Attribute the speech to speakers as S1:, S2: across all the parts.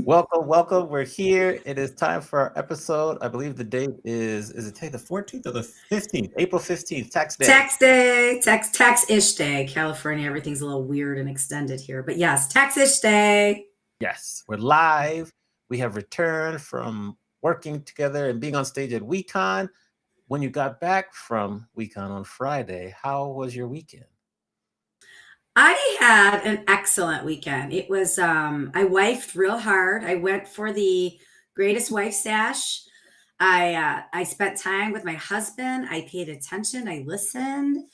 S1: Welcome, welcome. We're here. It is time for our episode. I believe the date is it today the 14th or the 15th? April 15th, tax day.
S2: Tax day, tax-ish day. California, everything's a little weird and extended here. But yes, tax-ish day.
S1: Yes, we're live. We have returned from working together and being on stage at WeCon. When you got back from WeCon on Friday, how was your weekend?
S2: I had an excellent weekend. It was I wifed real hard. I went for the greatest wife sash. I spent time with my husband. I paid attention. I listened.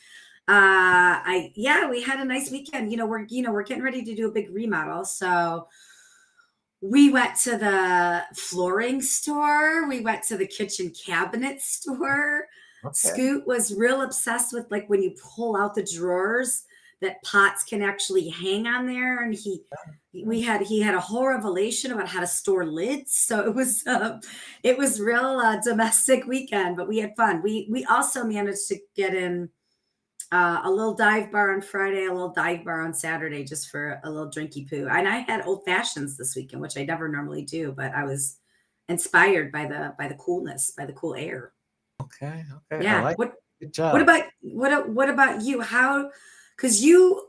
S2: I yeah, we had a nice weekend. We're getting ready to do a big remodel. So we went to the flooring store. We went to the kitchen cabinet store.
S1: Okay.
S2: Scoot was real obsessed with like when you pull out the drawers that pots can actually hang on there. And he had a whole revelation about how to store lids. So it was real domestic weekend, but we had fun. We also managed to get in a little dive bar on Friday, a little dive bar on Saturday, just for a little drinky poo. And I had old fashions this weekend, which I never normally do, but I was inspired by the coolness, by the cool air.
S1: Okay. Okay. I
S2: Yeah.
S1: like
S2: What
S1: it. Good
S2: what
S1: job.
S2: about what about you? How because you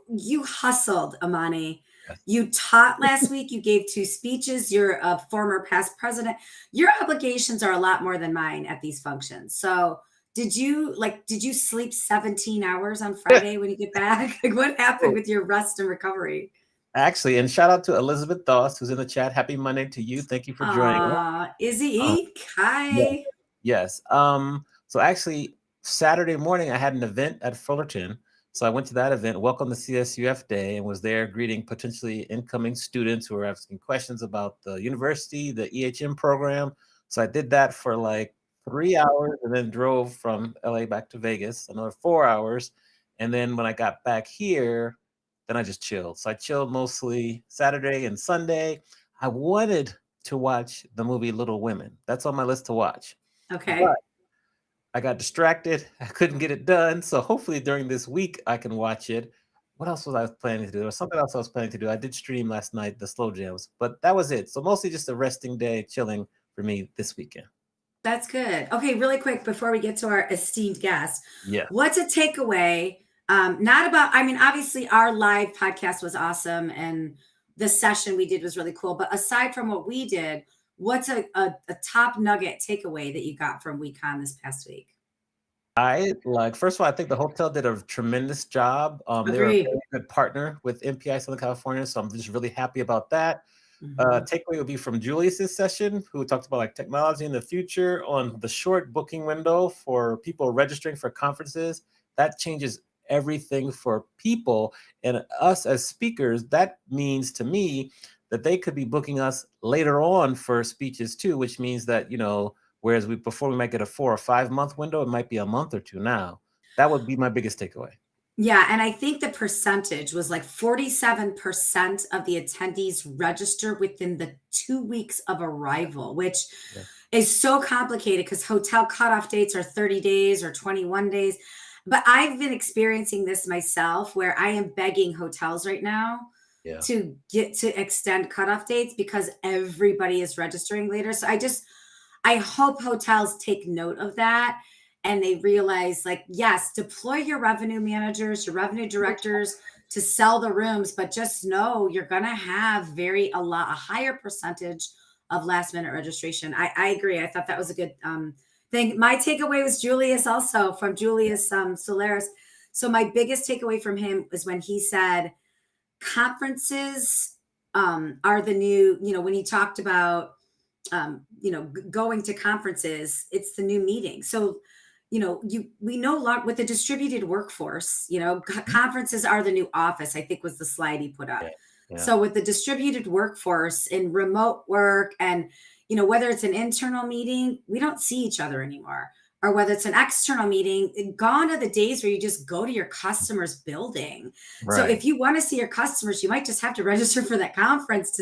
S2: hustled, Amani.
S1: Yes.
S2: You taught last week, you gave two speeches, you're a former past president. Your obligations are a lot more than mine at these functions. So did you sleep 17 hours on Friday when you get back? Like what happened with your rest and recovery?
S1: Actually, and shout out to Elizabeth Doss, who's in the chat. Happy Monday to you. Thank you for joining us.
S2: Izzy
S1: Uh,
S2: Eek.
S1: yeah.
S2: Hi.
S1: Yes. So actually, Saturday morning I had an event at Fullerton. So I went to that event, Welcome to CSUF Day, and was there greeting potentially incoming students who were asking questions about the university, the EHM program. So I did that for like 3 hours and then drove from LA back to Vegas, another 4 hours. And then when I got back here, then I just chilled. So I chilled mostly Saturday and Sunday. I wanted to watch the movie Little Women. That's on my list to watch. But
S2: Okay.
S1: I got distracted. I couldn't get it done. So hopefully during this week I can watch it. What else was I planning to do? There was something else I was planning to do. I did stream last night, the slow jams, but that was it. So mostly just a resting day, chilling for me this weekend.
S2: That's good. Okay, really quick before we get to our esteemed guest,
S1: Yeah.
S2: what's a takeaway? Not about, I mean, obviously our live podcast was awesome and the session we did was really cool. But aside from what we did, what's a top nugget takeaway that you got from WeCon this past week?
S1: I like, first of all, I think the hotel did a tremendous job. They were a
S2: Agree.
S1: very good partner with MPI Southern California. So I'm just really happy about that.
S2: Mhm.
S1: Takeaway would be from Julius's session, who talked about like technology in the future on the short booking window for people registering for conferences. That changes everything for people and us as speakers. That means to me that they could be booking us later on for speeches too, which means that, whereas before we might get a 4 or 5 month window, it might be a month or two now. That would be my biggest takeaway.
S2: Yeah, and I think the percentage was like 47% of the attendees registered within the 2 weeks of arrival, which
S1: Yeah.
S2: is so complicated because hotel cutoff dates are 30 days or 21 days. But I've been experiencing this myself where I am begging hotels right now
S1: Yeah.
S2: to get to extend cutoff dates because everybody is registering later. So I hope hotels take note of that and they realize, like, yes, deploy your revenue managers, your revenue directors to sell the rooms, but just know you're going to have a higher percentage of last minute registration. I agree. I thought that was a good thing. My takeaway was Julius, also from Julius Solaris. So my biggest takeaway from him was when he said conferences are the new, when he talked about going to conferences, it's the new meeting. So, we know with the distributed workforce, conferences are the new office, I think was the slide he put up.
S1: Yeah. Yeah.
S2: So with the distributed workforce in remote work and, whether it's an internal meeting, we don't see each other anymore. Or whether it's an external meeting, gone are the days where you just go to your customer's building. So
S1: Right.
S2: if you want to see your customers, you might just have to register for that conference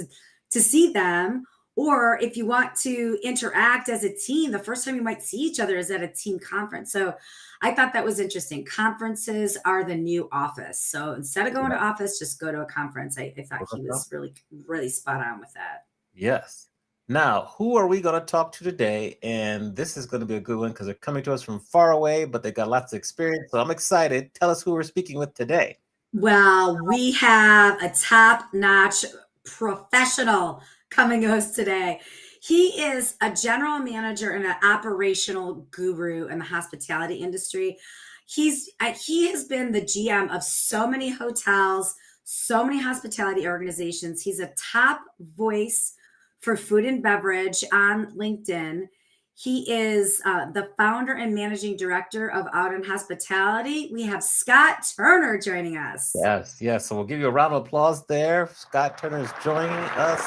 S2: to see them. Or if you want to interact as a team, the first time you might see each other is at a team conference. So I thought that was interesting. Conferences are the new office. So instead of going
S1: Yeah.
S2: to office, just go to a conference. I thought he was really, really spot on with that.
S1: Yes. Now, who are we going to talk to today? And this is going to be a good one because they're coming to us from far away, but they got lots of experience. So I'm excited. Tell us who we're speaking with today.
S2: Well, we have a top-notch professional coming to us today. He is a general manager and an operational guru in the hospitality industry. He has been the GM of so many hotels, so many hospitality organizations. He's a top voice for food and beverage on LinkedIn. He is the founder and managing director of Out in Hospitality. We have Scott Turner joining us.
S1: Yes, yes. So we'll give you a round of applause there. Scott Turner is joining us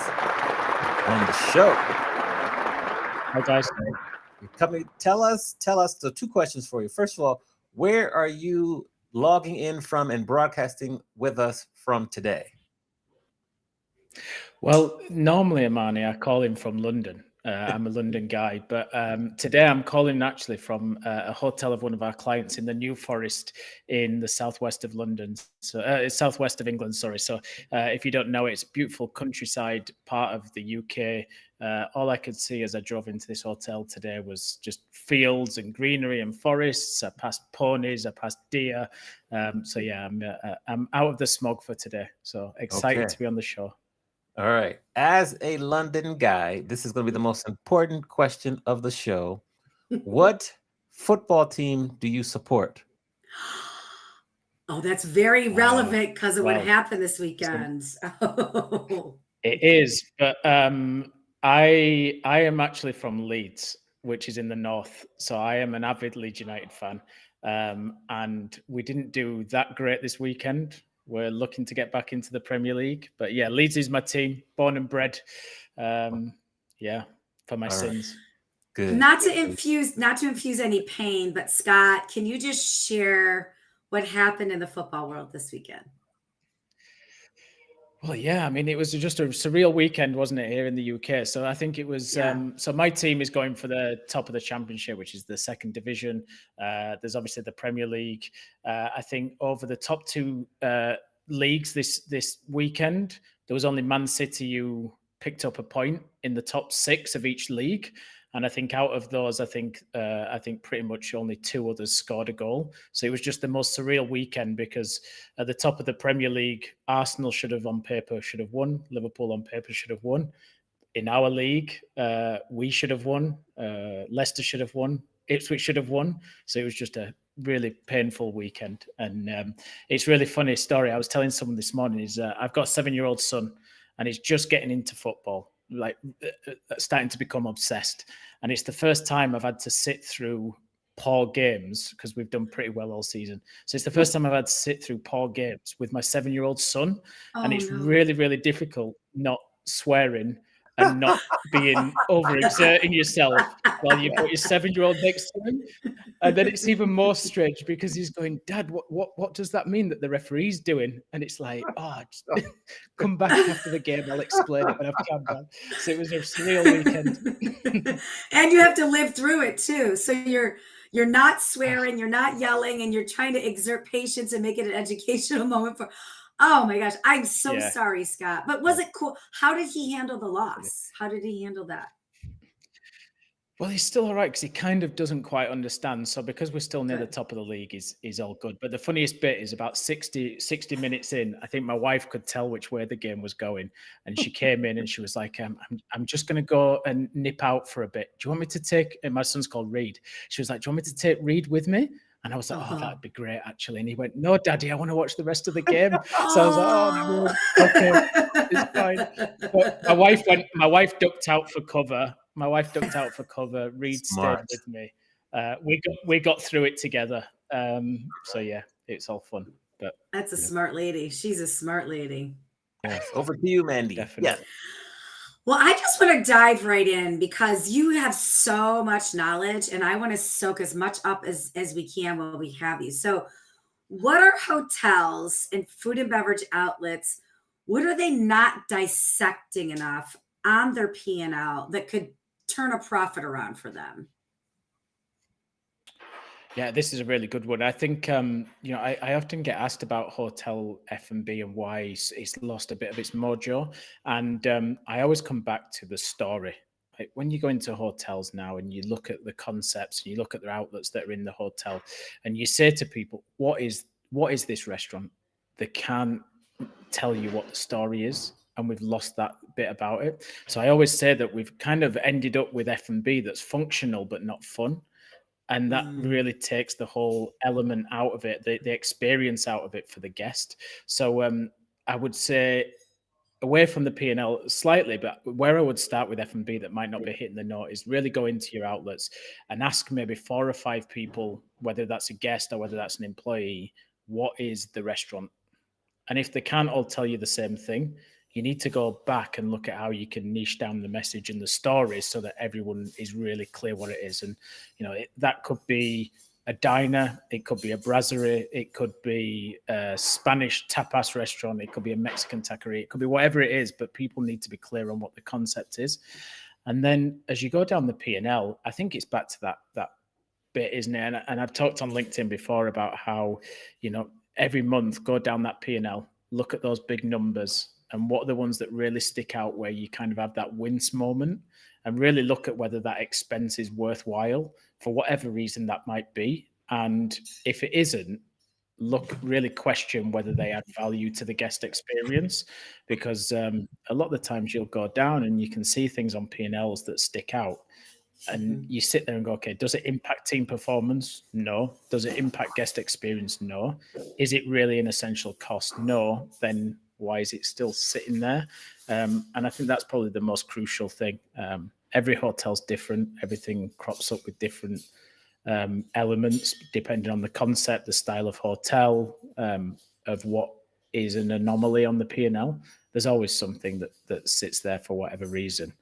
S1: on the show.
S3: Hi guys.
S1: Tell us the two questions for you. First of all, where are you logging in from and broadcasting with us from today?
S3: Well, normally, Amani, I call him from London. I'm a London guy, but today I'm calling actually from a hotel of one of our clients in the New Forest in the southwest of London, so southwest of England. Sorry. So if you don't know it, it's a beautiful countryside part of the UK. All I could see as I drove into this hotel today was just fields and greenery and forests. I passed ponies, I passed deer. So yeah, I'm out of the smog for today. So excited to be on the show.
S1: All right. As a London guy, this is going to be the most important question of the show. What football team do you support?
S2: Oh, that's very relevant because of what happened this weekend.
S3: It is, but I am actually from Leeds, which is in the north. So I am an avid Leeds United fan. And we didn't do that great this weekend. We're looking to get back into the Premier League. But yeah, Leeds is my team, born and bred. Yeah, for my sins.
S1: Good.
S2: Not to infuse any pain, but Scott, can you just share what happened in the football world this weekend?
S3: Well, yeah, I mean, it was just a surreal weekend, wasn't it, here in the UK? So I think it was, so my team is going for the top of the championship, which is the second division. There's obviously the Premier League. I think over the top two leagues this weekend, there was only Man City who picked up a point in the top 6 of each league. And I think out of those, I think pretty much only 2 others scored a goal. So it was just the most surreal weekend because at the top of the Premier League, Arsenal should have won. Liverpool on paper should have won. In our league, we should have won. Leicester should have won. Ipswich should have won. So it was just a really painful weekend. And it's really funny story. I was telling someone this morning is I've got a 7-year-old son and he's just getting into football, like starting to become obsessed. And it's the first time I've had to sit through poor games because we've done pretty well all season. So it's the first time I've had to sit through poor games with my 7-year-old son. And it's really, really difficult not swearing and not being overexerting yourself while you've got your 7-year-old next to him. And then it's even more strange because he's going, Dad, what does that mean that the referee's doing? And it's like, just come back after the game. I'll explain it when I've calmed down. So it was a surreal weekend.
S2: And you have to live through it too. So you're not swearing, you're not yelling, and you're trying to exert patience and make it an educational moment for. Oh my gosh, I'm so sorry, Scott. But was it cool? How did he handle the loss? How did he handle that?
S3: Well, he's still all right because he kind of doesn't quite understand. So because we're still near the top of the league, is all good. But the funniest bit is about 60 minutes in, I think my wife could tell which way the game was going. And she came in and she was like, I'm just going to go and nip out for a bit. Do you want me to take, and my son's called Reed. She was like, do you want me to take Reed with me? And I was like, that'd be great, actually. And he went, no, Daddy, I want to watch the rest of the game. So I was like, no, okay, it's fine. But my wife ducked out for cover. Reed stayed with me. We got through it together. So yeah, it's all fun. But
S2: that's a smart lady. She's a smart lady.
S1: Yes. Over to you, Mandi.
S3: Definitely.
S1: Yes.
S2: Well, I just want to dive right in because you have so much knowledge and I want to soak as much up as we can while we have you. So what are hotels and food and beverage outlets? What are they not dissecting enough on their P&L that could turn a profit around for them?
S3: Yeah, this is a really good one. I think, I often get asked about hotel F&B and why it's lost a bit of its mojo. And I always come back to the story. Like when you go into hotels now and you look at the concepts and you look at the outlets that are in the hotel and you say to people, what is this restaurant? They can't tell you what the story is. And we've lost that bit about it. So I always say that we've kind of ended up with F&B that's functional but not fun, and that really takes the whole element out of it, the experience out of it for the guest. So I would say away from the P&L slightly, but where I would start with F&B that might not be hitting the note is really go into your outlets and ask maybe 4 or 5 people, whether that's a guest or whether that's an employee, what is the restaurant? And if they can't all tell you the same thing, you need to go back and look at how you can niche down the message and the stories so that everyone is really clear what it is. And, that could be a diner, it could be a brasserie, it could be a Spanish tapas restaurant, it could be a Mexican taqueria, it could be whatever it is, but people need to be clear on what the concept is. And then as you go down the P&L, I think it's back to that bit, isn't it? And I've talked on LinkedIn before about how, every month go down that P&L, look at those big numbers and what are the ones that really stick out where you kind of have that wince moment, and really look at whether that expense is worthwhile for whatever reason that might be. And if it isn't, really question whether they add value to the guest experience, because a lot of the times you'll go down and you can see things on P&Ls that stick out. And you sit there and go, okay, does it impact team performance? No. Does it impact guest experience? No. Is it really an essential cost? No. Then why is it still sitting there? And I think that's probably the most crucial thing. Every hotel's different. Everything crops up with different elements depending on the concept, the style of hotel, of what is an anomaly on the P&L. There's always something that sits there for whatever reason.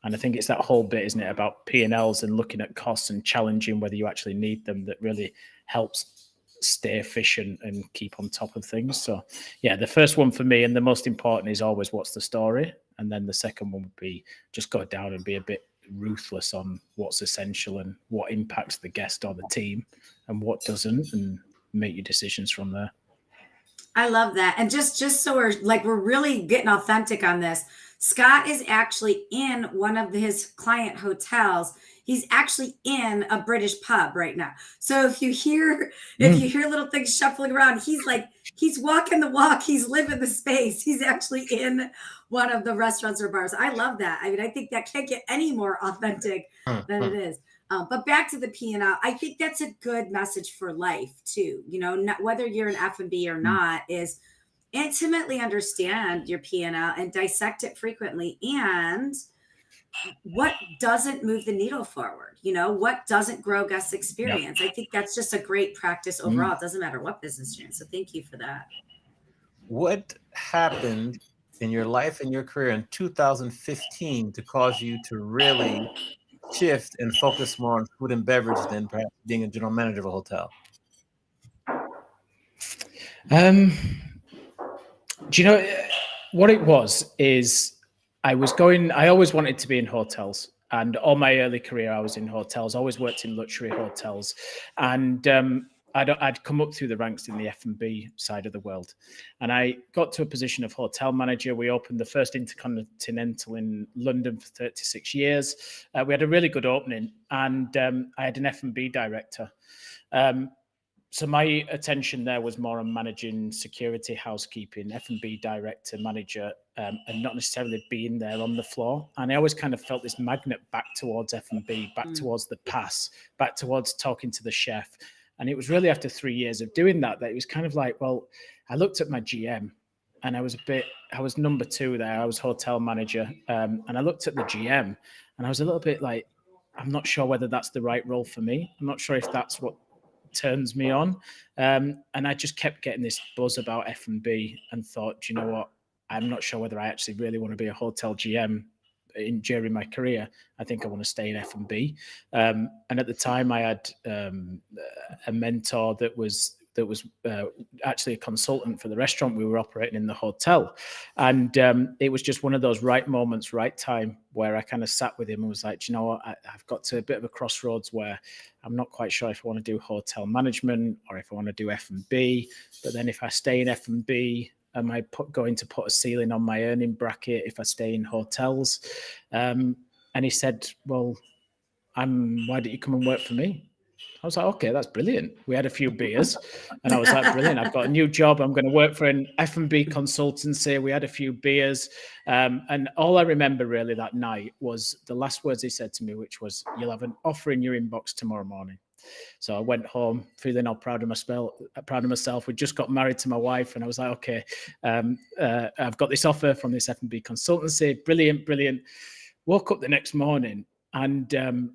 S3: And I think it's that whole bit, isn't it, about P&Ls and looking at costs and challenging whether you actually need them, that really helps stay efficient and keep on top of things. So, yeah, the first one for me and the most important is always what's the story. And then the second one would be just go down and be a bit ruthless on what's essential and what impacts the guest or the team and what doesn't, and make your decisions from there.
S2: I love that. And just so we're really getting authentic on this. Scott is actually in one of his client hotels. He's actually in a British pub right now. So if you hear little things shuffling around, he's walking the walk, he's living the space. He's actually in one of the restaurants or bars. I love that. I mean, I think that can't get any more authentic than it is. But back to the P&L, I think that's a good message for life too. Whether you're an F&B or not, is intimately understand your P&L and dissect it frequently, and what doesn't move the needle forward, what doesn't grow guest experience. I think that's just a great practice overall. It doesn't matter what business you're in. So thank you for that.
S1: What happened in your life and your career in 2015 to cause you to really shift and focus more on food and beverage than perhaps being a general manager of a hotel?
S3: Do you know what it was? Is I always wanted to be in hotels, and all my early career I was in hotels. I always worked in luxury hotels, and I'd come up through the ranks in the F&B side of the world, and I got to a position of hotel manager. We opened the first Intercontinental in London for 36 years. We had a really good opening, and I had an F&B director. So my attention there was more on managing security, housekeeping, F&B director, manager, and not necessarily being there on the floor. And I always kind of felt this magnet back towards F&B, back towards the pass, back towards talking to the chef. And it was really after 3 years of doing that it was kind of like, well, I looked at my GM and I was number 2 there. I was hotel manager. And I looked at the GM and I was a little bit like, I'm not sure whether that's the right role for me. I'm not sure if that's what turns me on. And I just kept getting this buzz about F&B and thought, you know what? I'm not sure whether I actually really want to be a hotel GM during my career. I think I want to stay in F&B. And at the time I had a mentor that was was actually a consultant for the restaurant we were operating in the hotel. And it was just one of those right moments, right time, where I kind of sat with him and was like, you know what, I've got to a bit of a crossroads where I'm not quite sure if I want to do hotel management or if I want to do F&B. But then if I stay in F&B, am I going to put a ceiling on my earning bracket if I stay in hotels? And he said, well, why don't you come and work for me? I was like, okay, that's brilliant. We had a few beers and I was like, brilliant. I've got a new job. I'm going to work for an F&B consultancy. We had a few beers. And all I remember really that night was the last words he said to me, which was, you'll have an offer in your inbox tomorrow morning. So I went home feeling all proud of myself. We just got married to my wife and I was like, okay, I've got this offer from this F&B consultancy. Brilliant. Woke up the next morning and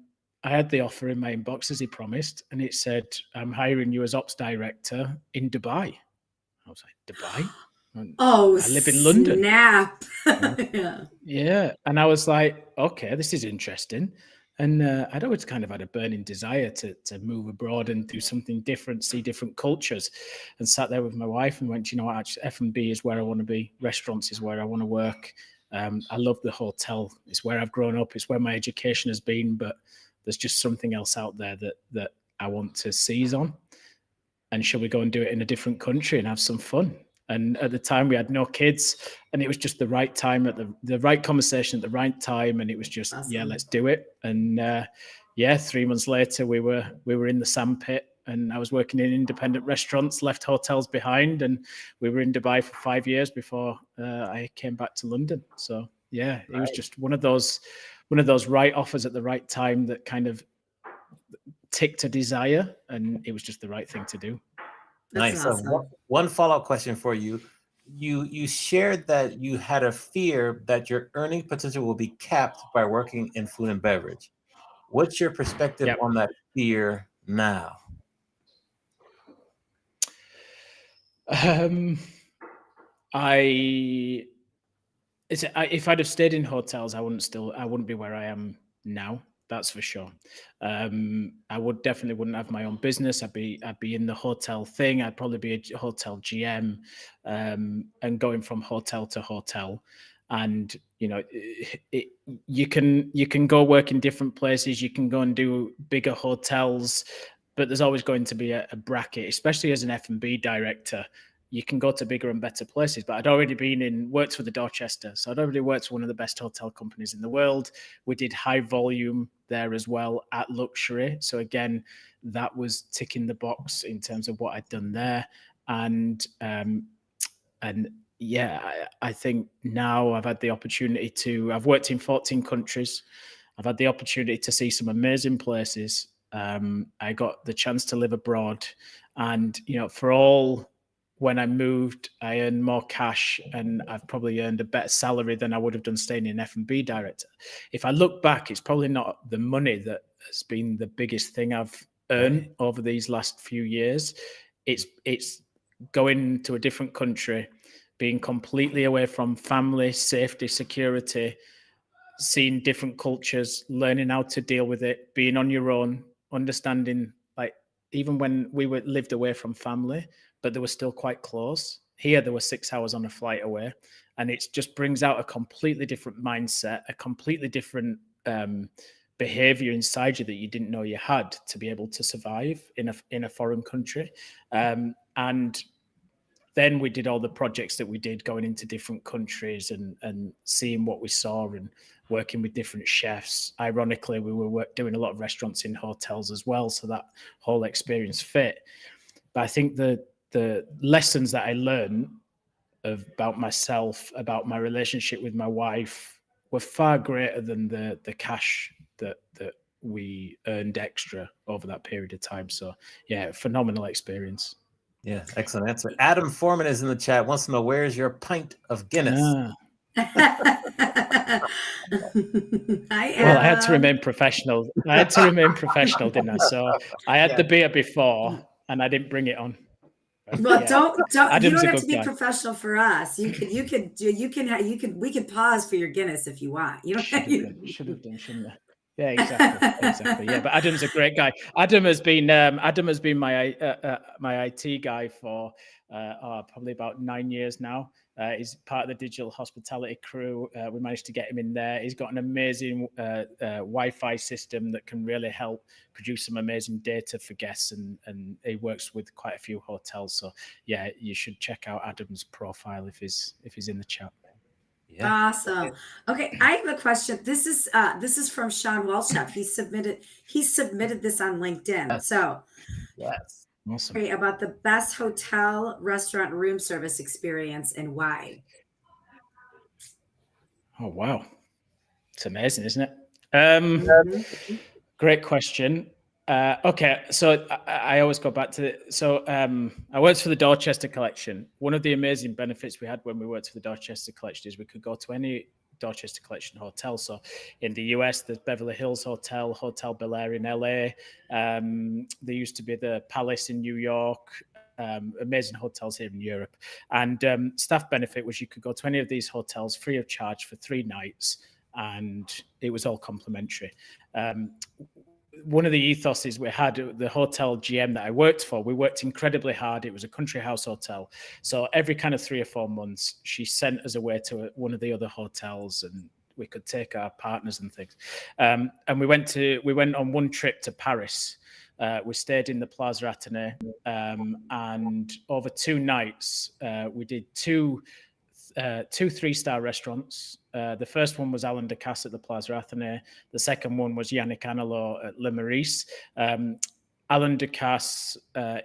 S3: I had the offer in my inbox as he promised, and it said, I'm hiring you as ops director in Dubai. I was like, Dubai?
S2: Oh,
S3: I live in London.
S2: Snap.
S3: Yeah. And I was like, okay, this is interesting. And I'd always kind of had a burning desire to move abroad and do something different, see different cultures, and sat there with my wife and went, you know what, actually, F&B is where I want to be. Restaurants is where I want to work. I love the hotel. It's where I've grown up. It's where my education has been, but there's just something else out there that I want to seize on. And shall we go and do it in a different country and have some fun? And at the time we had no kids and it was just the right time at the right conversation at the right time. And it was just, awesome. Yeah, let's do it. And 3 months later we were in the sandpit and I was working in independent restaurants, left hotels behind, and we were in Dubai for 5 years before I came back to London. So yeah, it was just one of those right offers at the right time that kind of ticked a desire, and it was just the right thing to do.
S1: That's nice. Awesome. So one follow-up question for you. You shared that you had a fear that your earning potential will be capped by working in food and beverage. What's your perspective on that fear now?
S3: If I'd have stayed in hotels, I wouldn't be where I am now. That's for sure. I definitely wouldn't have my own business. I'd be in the hotel thing. I'd probably be a hotel GM, and going from hotel to hotel. And you know, you can go work in different places. You can go and do bigger hotels, but there's always going to be a bracket, especially as an F&B director. You can go to bigger and better places, but I'd already worked for the Dorchester. So I'd already worked for one of the best hotel companies in the world. We did high volume there as well at luxury. So again, that was ticking the box in terms of what I'd done there. And yeah, I think now I've had the opportunity I've worked in 14 countries. I've had the opportunity to see some amazing places. I got the chance to live abroad, and, you know, when I moved, I earned more cash, and I've probably earned a better salary than I would have done staying in F&B director. If I look back, it's probably not the money that has been the biggest thing I've earned over these last few years. It's going to a different country, being completely away from family, safety, security, seeing different cultures, learning how to deal with it, being on your own, understanding, like, even when we lived away from family, but they were still quite close. Here, there were 6 hours on a flight away, and it just brings out a completely different mindset, a completely different behavior inside you that you didn't know you had to be able to survive in a foreign country. And then we did all the projects that we did, going into different countries and seeing what we saw and working with different chefs. Ironically, we were doing a lot of restaurants in hotels as well, so that whole experience fit. But I think the lessons that I learned about myself, about my relationship with my wife, were far greater than the cash that we earned extra over that period of time. So yeah, phenomenal experience.
S1: Yeah, excellent answer. Adam Foreman is in the chat, wants to know, where's your pint of Guinness?
S3: Well, I had to remain professional. Didn't I? So I had the beer before, and I didn't bring it on.
S2: Well, yeah. don't you don't have to be professional for us. We could pause for your Guinness if you want. You don't
S3: should have done, shouldn't I? Yeah, exactly. Yeah, but Adam's a great guy. Adam has been my my IT guy for probably about 9 years now. He's part of the digital hospitality crew. We managed to get him in there. He's got an amazing Wi-Fi system that can really help produce some amazing data for guests, and he works with quite a few hotels. So yeah, you should check out Adam's profile if he's in the chat.
S1: Yeah.
S2: Awesome. Okay, I have a question. This is from Sean Walchef. He submitted this on LinkedIn.
S1: Yes.
S2: So
S1: Yes.
S3: Awesome.
S2: about the best hotel, restaurant, room service experience and why.
S3: Oh wow, it's amazing, isn't it?
S2: Mhm.
S3: Great question. Okay, so I always go back to it. So I worked for the Dorchester Collection. One of the amazing benefits we had when we worked for the Dorchester Collection is we could go to any Dorchester Collection hotel. So in the US, there's Beverly Hills Hotel, Hotel Bel Air in LA. There used to be the Palace in New York. Amazing hotels here in Europe. And staff benefit was you could go to any of these hotels free of charge for 3 nights, and it was all complimentary. One of the ethoses we had, the hotel GM that I worked for, we worked incredibly hard. It was a country house hotel. So every kind of 3 or 4 months, she sent us away to one of the other hotels, and we could take our partners and things. And we went on one trip to Paris. We stayed in the Plaza Athénée, and over 2 nights, we did two 3-star restaurants. The first one was Alain Ducasse at the Plaza Athénée. The second one was Yannick Anelot at Le Meurice. Alain Ducasse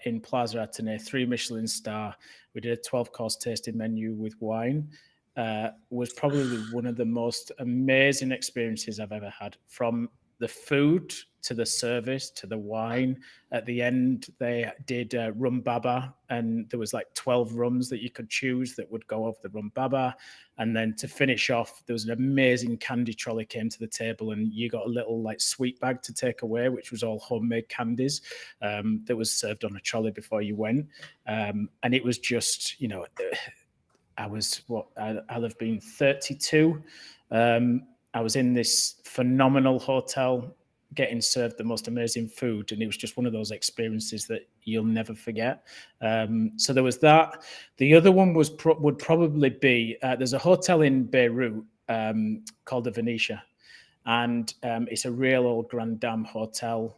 S3: in Plaza Athénée, 3 Michelin star. We did a 12-course tasting menu with wine. Was probably one of the most amazing experiences I've ever had, from the food to the service to the wine. At the end, they did rum baba, and there was like 12 rums that you could choose that would go over the rum baba. And then to finish off, there was an amazing candy trolley came to the table, and you got a little like sweet bag to take away, which was all homemade candies that was served on a trolley before you went. And it was just, I'll have been 32. I was in this phenomenal hotel getting served the most amazing food, and it was just one of those experiences that you'll never forget. So there was that. The other one would probably be there's a hotel in Beirut called the Venetia, and it's a real old Grand Dame hotel.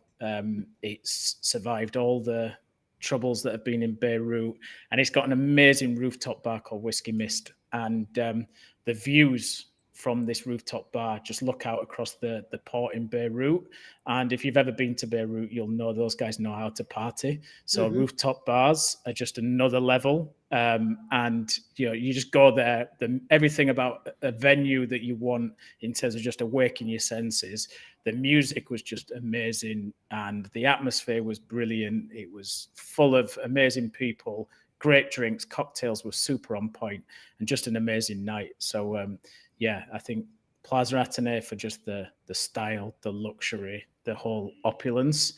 S3: It's survived all the troubles that have been in Beirut, and it's got an amazing rooftop bar called Whiskey Mist, and the views from this rooftop bar just look out across the port in Beirut. And if you've ever been to Beirut, you'll know those guys know how to party. So rooftop bars are just another level. And you just go there. Everything about a venue that you want in terms of just awakening your senses. The music was just amazing, and the atmosphere was brilliant. It was full of amazing people, great drinks, cocktails were super on point, and just an amazing night. So yeah, I think Plaza Athénée for just the style, the luxury, the whole opulence.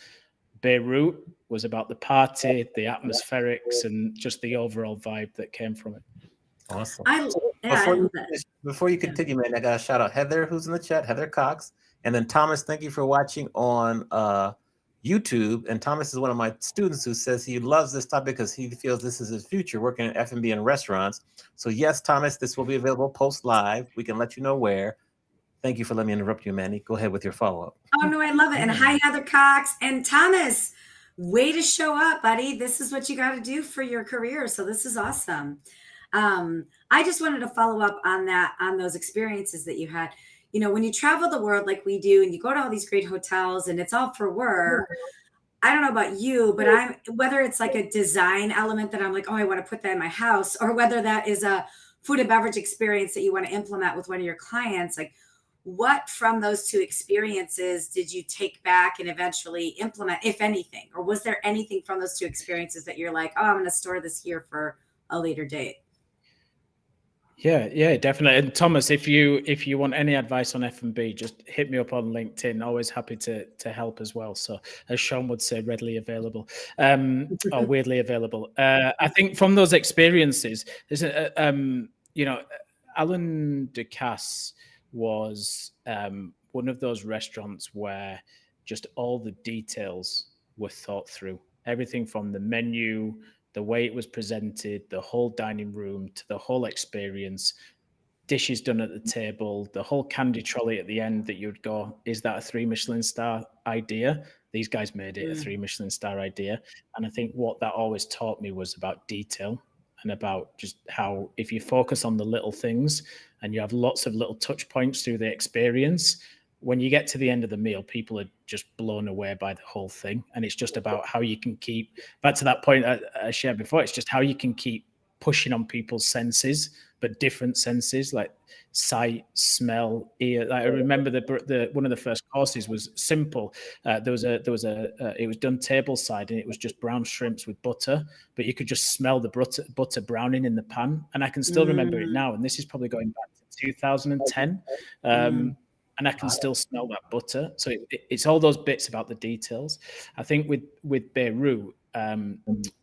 S3: Beirut was about the party, the atmospherics, and just the overall vibe that came from it.
S1: Awesome.
S2: Before
S1: you continue, man, I got to shout out Heather, who's in the chat, Heather Cox. And then Thomas, thank you for watching on YouTube. And Thomas is one of my students who says he loves this topic because he feels this is his future, working in F&B and restaurants. So yes, Thomas, this will be available post live. We can let you know where. Thank you for letting me interrupt you, Manny. Go ahead with your follow-up.
S2: Oh, no, I love it. And hi, Heather Cox. And Thomas, way to show up, buddy. This is what you got to do for your career. So this is awesome. I just wanted to follow up on those experiences that you had. When you travel the world like we do, and you go to all these great hotels and it's all for work, I don't know about you, but whether it's like a design element that I'm like, oh, I want to put that in my house, or whether that is a food and beverage experience that you want to implement with one of your clients, like what from those 2 experiences did you take back and eventually implement, if anything? Or was there anything from those 2 experiences that you're like, oh, I'm going to store this here for a later date?
S3: Yeah, definitely. And Thomas, if you want any advice on F&B, just hit me up on LinkedIn. Always happy to help as well. So as Sean would say, readily available or weirdly available. I think from those experiences, there's Alain Ducasse was one of those restaurants where just all the details were thought through. Everything from the menu, the way it was presented, the whole dining room, to the whole experience, dishes done at the table, the whole candy trolley at the end that you'd go, is that a 3 Michelin star idea? These guys made it a 3 Michelin star idea. And I think what that always taught me was about detail and about just how, if you focus on the little things and you have lots of little touch points through the experience, when you get to the end of the meal, people are just blown away by the whole thing. And it's just about how you can keep, back to that point I shared before, it's just how you can keep pushing on people's senses, but different senses like sight, smell, ear. I remember the one of the first courses was simple. It was done table side, and it was just brown shrimps with butter, but you could just smell the butter browning in the pan. And I can still remember it now. And this is probably going back to 2010. And I can still smell that butter. So it's all those bits about the details. I think with Beirut,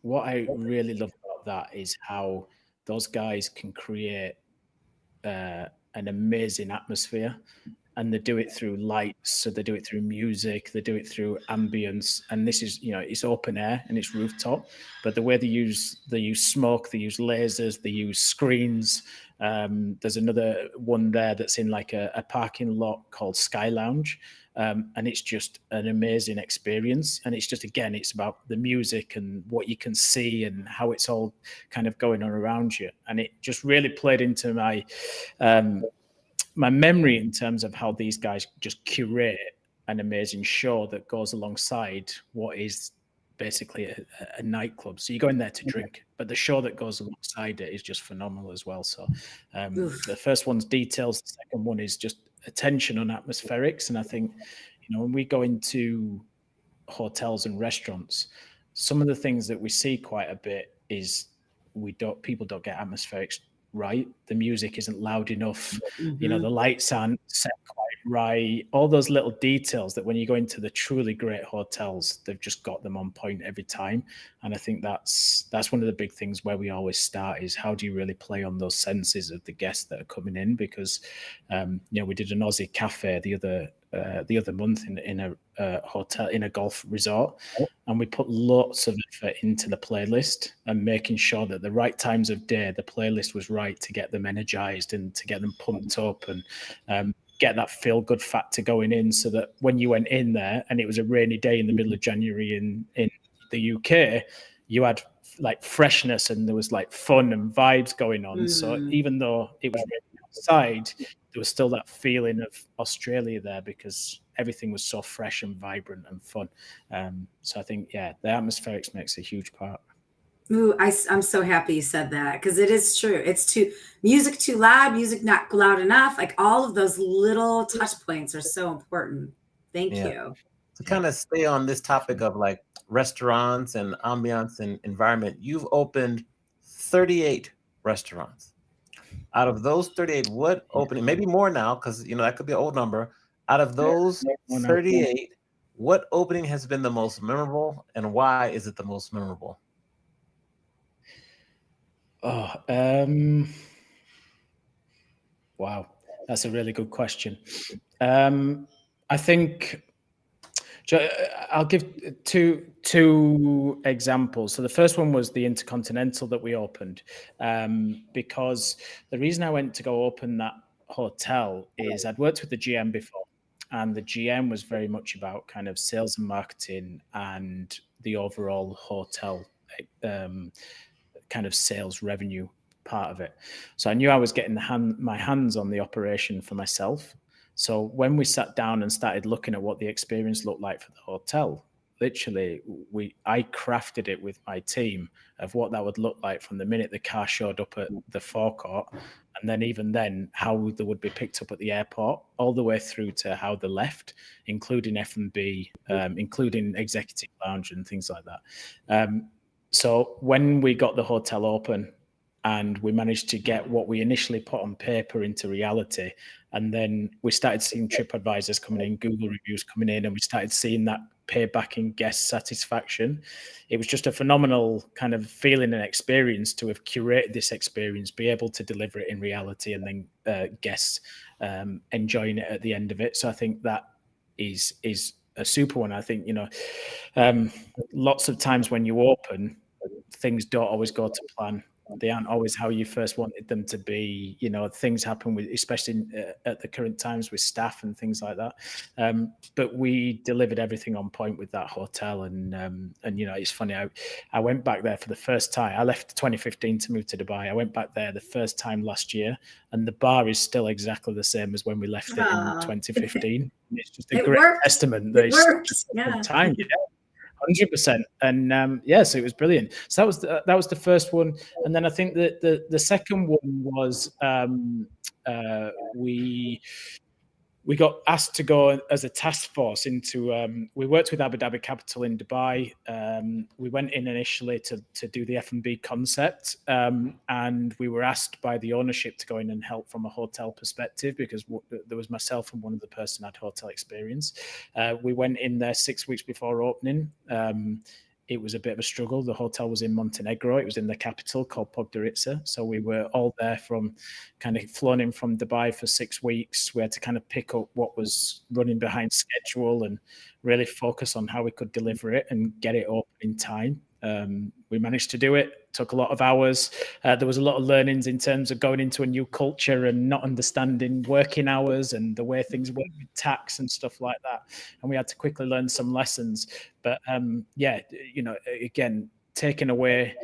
S3: what I really love about that is how those guys can create an amazing atmosphere, and they do it through lights. So they do it through music, they do it through ambience. And this is, it's open air and it's rooftop, but the way they use smoke, they use lasers, they use screens. There's another one there that's in like a parking lot called Sky Lounge. And it's just an amazing experience. And it's just, again, it's about the music and what you can see and how it's all kind of going on around you. And it just really played into my my memory in terms of how these guys just curate an amazing show that goes alongside what is basically a nightclub. So you go in there to drink, but the show that goes alongside it is just phenomenal as well. So the first one's details, the second one is just attention on atmospherics. And I think, when we go into hotels and restaurants, some of the things that we see quite a bit is people don't get atmospherics right. The music isn't loud enough. The lights aren't set quite right. All those little details that when you go into the truly great hotels, they've just got them on point every time. And I think that's one of the big things where we always start is how do you really play on those senses of the guests that are coming in? Because we did an Aussie cafe the other month in a hotel, in a golf resort, and we put lots of effort into the playlist and making sure that the right times of day the playlist was right to get them energized and to get them pumped up and get that feel good factor going in, so that when you went in there and it was a rainy day in the middle of January in the UK, you had like freshness and there was like fun and vibes going on. So even though it was raining outside, there was still that feeling of Australia there because everything was so fresh and vibrant and fun. So I think, the atmospherics makes a huge part.
S2: Ooh, I'm so happy you said that, because it is true. It's music too loud, music not loud enough. Like all of those little touch points are so important. Thank you.
S1: To kind of stay on this topic of like restaurants and ambiance and environment, you've opened 38 restaurants. Out of those 38, what opening, maybe more now, because that could be an old number. Out of those 38, what opening has been the most memorable, and why is it the most memorable?
S3: Wow, that's a really good question. I think I'll give two examples. So the first one was the Intercontinental that we opened, because the reason I went to go open that hotel is I'd worked with the GM before, and the GM was very much about kind of sales and marketing and the overall hotel kind of sales revenue part of it. So I knew I was getting my hands on the operation for myself. So when we sat down and started looking at what the experience looked like for the hotel, literally I crafted it with my team of what that would look like from the minute the car showed up at the forecourt, and then even then how they would be picked up at the airport, all the way through to how they left, including F&B, including executive lounge and things like that. So when we got the hotel open and we managed to get what we initially put on paper into reality, and then we started seeing TripAdvisors coming in, Google reviews coming in, and we started seeing that pay back in guest satisfaction. It was just a phenomenal kind of feeling and experience to have curated this experience, be able to deliver it in reality, and then guests enjoying it at the end of it. So I think that is a super one. I think, lots of times when you open, things don't always go to plan. They aren't always how you first wanted them to be. Things happen with, especially at the current times with staff and things like that. But we delivered everything on point with that hotel. And it's funny. I went back there for the first time. I left 2015 to move to Dubai. I went back there the first time last year, and the bar is still exactly the same as when we left it in 2015. It's just a great testament that it's time. 100%. And so it was brilliant. So that was the first one. And then I think that the second one was we got asked to go as a task force into, we worked with Abu Dhabi Capital in Dubai. We went in initially to do the F&B concept, and we were asked by the ownership to go in and help from a hotel perspective, because there was myself and one other person had hotel experience. We went in there 6 weeks before opening. It was a bit of a struggle. The hotel was in Montenegro. It was in the capital called Podgorica. So we were all there from kind of flown in from Dubai for 6 weeks. We had to kind of pick up what was running behind schedule and really focus on how we could deliver it and get it open in time. We managed to do it. Took a lot of hours. There was a lot of learnings in terms of going into a new culture and not understanding working hours and the way things work with tax and stuff like that. And we had to quickly learn some lessons. But again, taking away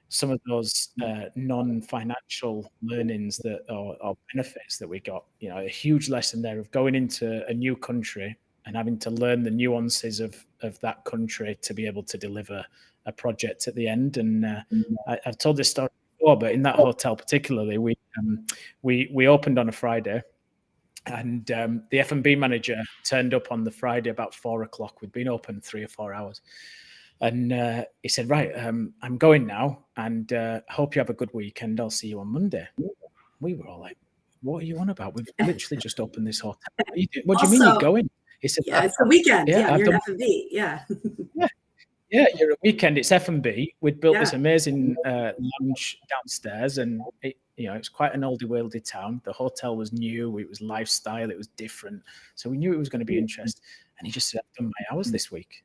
S3: some of those non-financial learnings that or benefits that we got, a huge lesson there of going into a new country and having to learn the nuances of that country to be able to deliver a project at the end. And I've told this story before, but in that hotel particularly, we opened on a Friday, and the F&B manager turned up on the Friday about 4:00. We'd been open 3 or 4 hours, and he said, "Right, I'm going now, and hope you have a good weekend. I'll see you on Monday." We were all like, "What are you on about? We've literally just opened this hotel. What do you mean you're going?" He said,
S2: "Yeah, it's a weekend. Yeah, you're an F&B. Yeah."
S3: Yeah, you're a weekend. It's F&B. We'd built this amazing lounge downstairs, and it's quite an oldie worldy town. The hotel was new. It was lifestyle. It was different. So we knew it was going to be interesting. And he just said, "I've done my hours this week."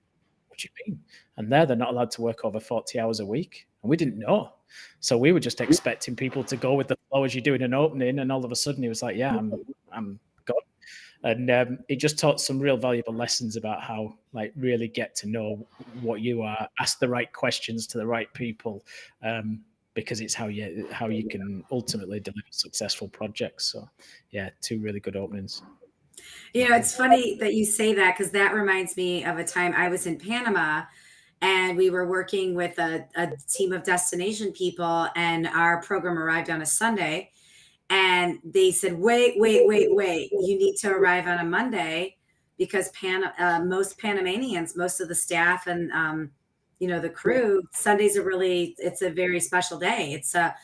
S3: "What do you mean?" And they're not allowed to work over 40 hours a week. And we didn't know. So we were just expecting people to go with the flow as you're doing an opening. And all of a sudden he was like, "Yeah, I'm gone." And it just taught some real valuable lessons about how, really get to know what you are, ask the right questions to the right people, because it's how you can ultimately deliver successful projects. So, yeah, 2 really good openings.
S2: It's funny that you say that, because that reminds me of a time I was in Panama, and we were working with a team of destination people, and our program arrived on a Sunday. And they said, wait, you need to arrive on a Monday, because most Panamanians, most of the staff and, the crew, Sundays it's a very special day. It's a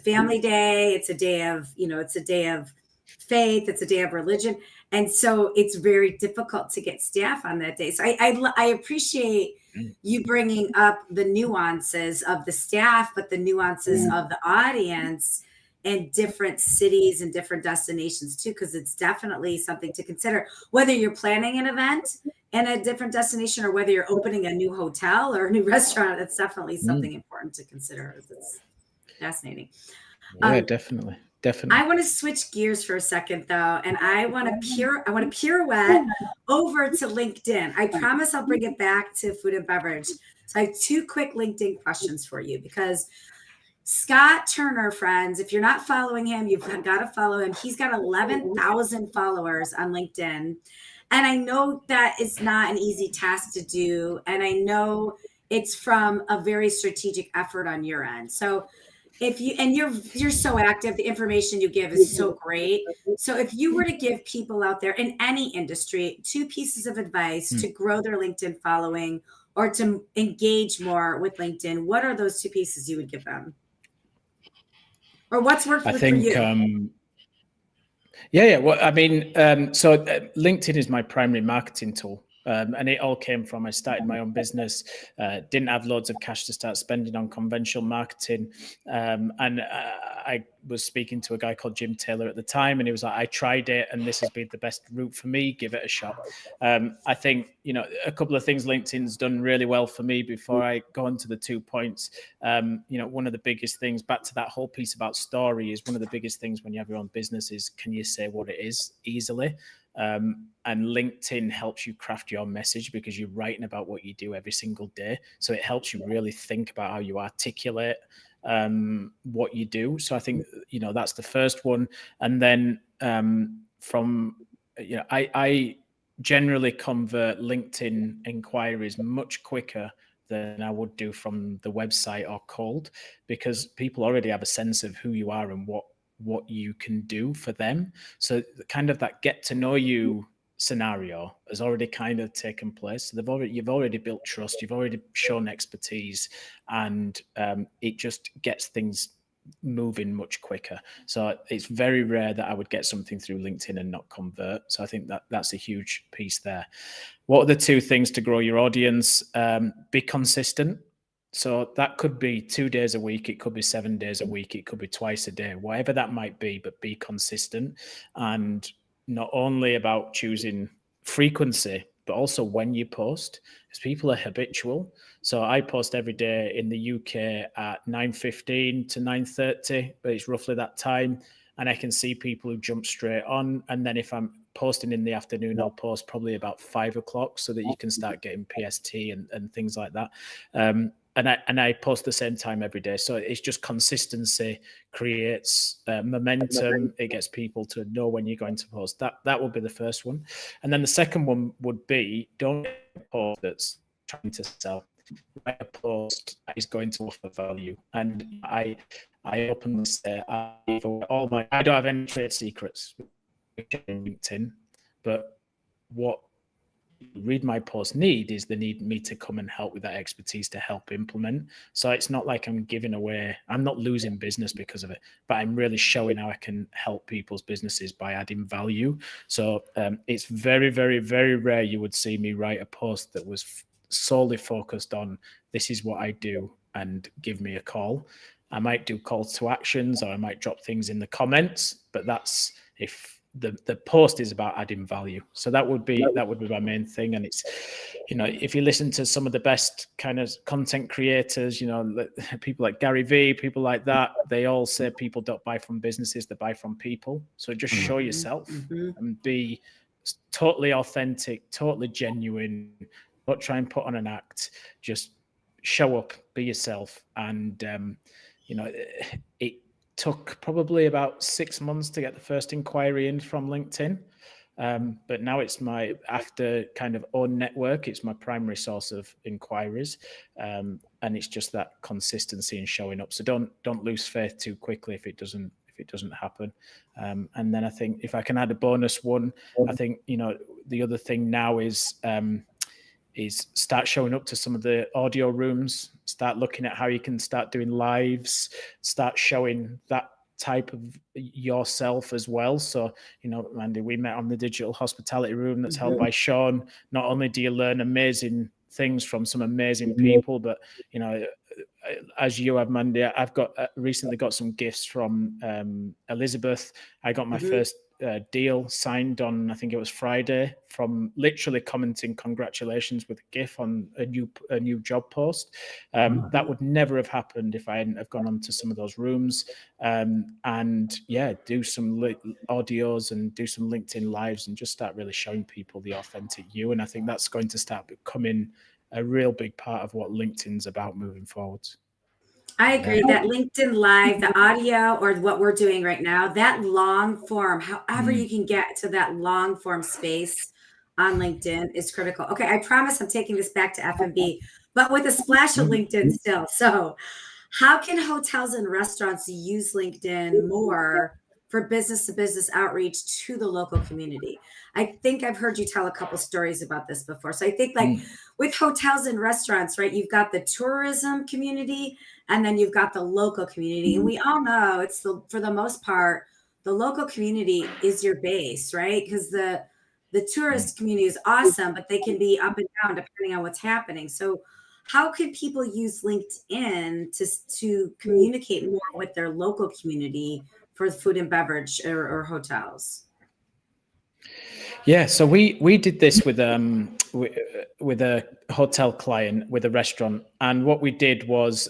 S2: family day. It's a day of, it's a day of faith. It's a day of religion. And so it's very difficult to get staff on that day. So I appreciate you bringing up the nuances of the staff, but the nuances of the audience in different cities and different destinations too, because it's definitely something to consider, whether you're planning an event in a different destination or whether you're opening a new hotel or a new restaurant. It's definitely something important to consider. It's fascinating.
S3: Yeah, definitely.
S2: I want to switch gears for a second though, and I want to pirouette over to LinkedIn. I promise I'll bring it back to food and beverage. So I have 2 quick LinkedIn questions for you, because Scott Turner, friends, if you're not following him, you've got to follow him. He's got 11,000 followers on LinkedIn. And I know that is not an easy task to do. And I know it's from a very strategic effort on your end. So you're so active, the information you give is so great. So if you were to give people out there in any industry 2 pieces of advice to grow their LinkedIn following or to engage more with LinkedIn, what are those 2 pieces you would give them? Or what's worked for you?
S3: Well, I mean, so LinkedIn is my primary marketing tool. And it all came from, I started my own business, didn't have loads of cash to start spending on conventional marketing. And I was speaking to a guy called Jim Taylor at the time, and he was like, I tried it and this has been the best route for me, give it a shot. I think, a couple of things LinkedIn's done really well for me before I go on to the 2 points. One of the biggest things, back to that whole piece about story, is one of the biggest things when you have your own business is, can you say what it is easily? And LinkedIn helps you craft your message because you're writing about what you do every single day. So it helps you really think about how you articulate what you do. So I think, that's the first one. And then I generally convert LinkedIn inquiries much quicker than I would do from the website or cold, because people already have a sense of who you are and what you can do for them. So kind of that get to know you scenario has already kind of taken place. So you've already built trust, you've already shown expertise, and it just gets things moving much quicker. So it's very rare that I would get something through LinkedIn and not convert. So I think that's a huge piece there. What are the 2 things to grow your audience? Be consistent. So that could be 2 days a week. It could be 7 days a week. It could be twice a day, whatever that might be, but be consistent. And not only about choosing frequency, but also when you post, because people are habitual. So I post every day in the UK at 9:15 to 9:30, but it's roughly that time. And I can see people who jump straight on. And then if I'm posting in the afternoon, I'll post probably about 5 o'clock so that you can start getting PST and things like that. And I post the same time every day. So it's just consistency creates momentum. It gets people to know when you're going to post. That would be the first one. And then the second one would be, don't post that's trying to sell. Write a post that is going to offer value. And I openly say, I don't have any trade secrets in LinkedIn, but what read my post need is they need me to come and help with that expertise to help implement. So it's not like I'm giving away, I'm not losing business because of it, but I'm really showing how I can help people's businesses by adding value. So it's very, very, very rare you would see me write a post that was solely focused on this is what I do and give me a call. I might do calls to actions, or I might drop things in the comments, but that's if the post is about adding value. So that would be my main thing. And it's, if you listen to some of the best kind of content creators, people like Gary Vee, people like that, they all say people don't buy from businesses, they buy from people. So just show yourself and be totally authentic, totally genuine. Don't try and put on an act. Just show up, be yourself. And, it took probably about 6 months to get the first inquiry in from LinkedIn. But now it's after kind of own network, it's my primary source of inquiries. And it's just that consistency and showing up. So don't lose faith too quickly if it doesn't happen. And then I think if I can add a bonus one, I think, the other thing now is start showing up to some of the audio rooms, start looking at how you can start doing lives, start showing that type of yourself as well. So, Mandi, we met on the digital hospitality room that's held by Sean. Not only do you learn amazing things from some amazing people, but, as you have, Mandi, I've recently got some gifts from Elizabeth. I got my first deal signed on, I think it was Friday, from literally commenting congratulations with a GIF on a new job post. That would never have happened if I hadn't have gone onto some of those rooms, and do some audios and do some LinkedIn lives and just start really showing people the authentic you. And I think that's going to start becoming a real big part of what LinkedIn's about moving forward.
S2: I agree that LinkedIn Live, the audio, or what we're doing right now, that long form, however you can get to that long form space on LinkedIn is critical. Okay, I promise I'm taking this back to F&B, but with a splash of LinkedIn still. So how can hotels and restaurants use LinkedIn more for business-to-business outreach to the local community? I think I've heard you tell a couple stories about this before. So I think with hotels and restaurants, right, you've got the tourism community and then you've got the local community. And we all know for the most part, the local community is your base, right? Because the The tourist community is awesome, but they can be up and down depending on what's happening. So how could people use LinkedIn to communicate more with their local community for food and beverage or hotels?
S3: Yeah, so we did this with a hotel client with a restaurant, and what we did was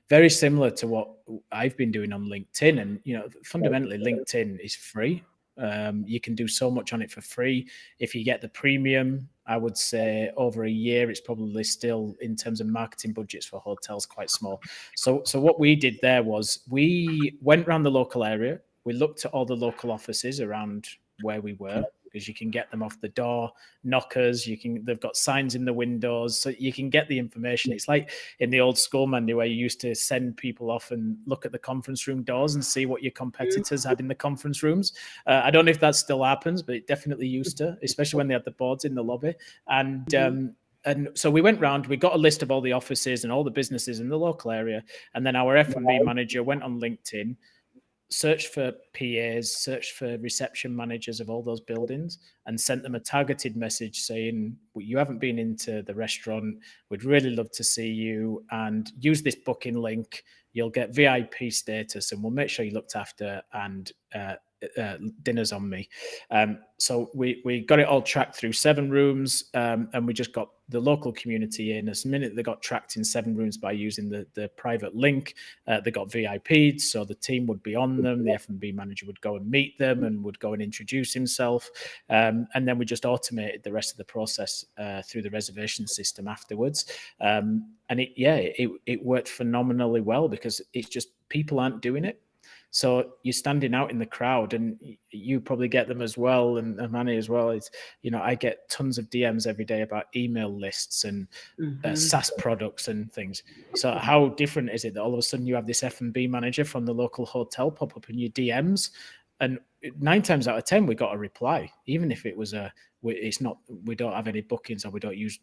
S3: very similar to what I've been doing on LinkedIn. And fundamentally, LinkedIn is free. You can do so much on it for free. If you get the premium, I would say over a year, it's probably still, in terms of marketing budgets for hotels, quite small. So what we did there was we went around the local area. We looked at all the local offices around where we were, because you can get them off the door knockers. They've got signs in the windows, so you can get the information. It's like in the old school, Mandy, where you used to send people off and look at the conference room doors and see what your competitors had in the conference rooms. I don't know if that still happens, but it definitely used to, especially when they had the boards in the lobby. And so we went round, we got a list of all the offices and all the businesses in the local area. And then our F&B manager went on LinkedIn, searched for PAs, searched for reception managers of all those buildings, and sent them a targeted message saying, well, you haven't been into the restaurant, we'd really love to see you, and use this booking link. You'll get VIP status, and we'll make sure you're looked after, and dinner's on me. So we got it all tracked through 7 rooms, and we just got the local community in. As a minute they got tracked in 7 rooms by using the private link, they got VIP'd, so the team would be on them. The F&B manager would go and meet them and would go and introduce himself, and then we just automated the rest of the process through the reservation system afterwards. And it worked phenomenally well, because it's just people aren't doing it. So you're standing out in the crowd, and you probably get them as well, and Amani as well. It's, I get tons of DMs every day about email lists and SaaS products and things. So how different is it that all of a sudden you have this F&B manager from the local hotel pop up in your DMs, and 9 times out of 10 we got a reply, even if it was we don't have any bookings, or we don't use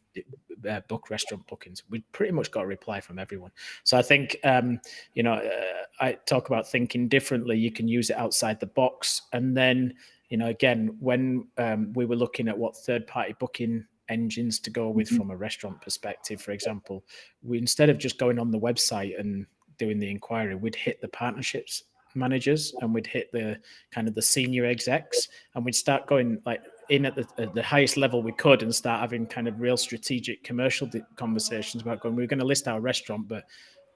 S3: book restaurant bookings. We pretty much got a reply from everyone. So I think I talk about thinking differently. You can use it outside the box. And then again, when we were looking at what third-party booking engines to go with from a restaurant perspective, for example, we, instead of just going on the website and doing the inquiry, we'd hit the partnerships managers, and we'd hit the kind of the senior execs, and we'd start going like in at the highest level we could, and start having kind of real strategic commercial conversations about going, we're going to list our restaurant, but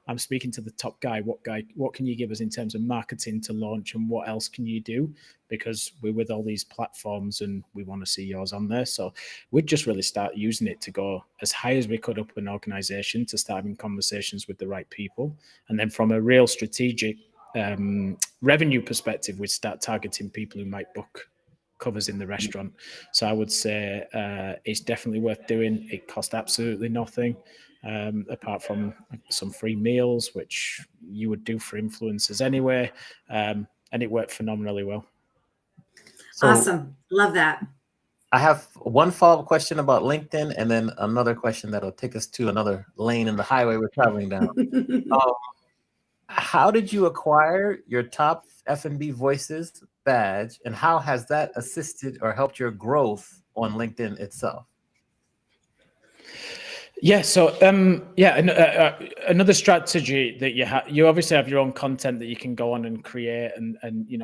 S3: I'm speaking to the top guy. What can you give us in terms of marketing to launch, and what else can you do? Because we're with all these platforms and we want to see yours on there. So we'd just really start using it to go as high as we could up an organization, to start having conversations with the right people. And then from a real strategic revenue perspective, we'd start targeting people who might book covers in the restaurant. So I would say it's definitely worth doing. It costs absolutely nothing, apart from some free meals, which you would do for influencers anyway, and it worked phenomenally well.
S1: So
S2: awesome. Love that.
S1: I have one follow-up question about LinkedIn, and then another question that'll take us to another lane in the highway we're traveling down. How did you acquire your top F&B voices badge, and how has that assisted or helped your growth on LinkedIn itself?
S3: Yeah, so another strategy that you obviously have your own content that you can go on and create, and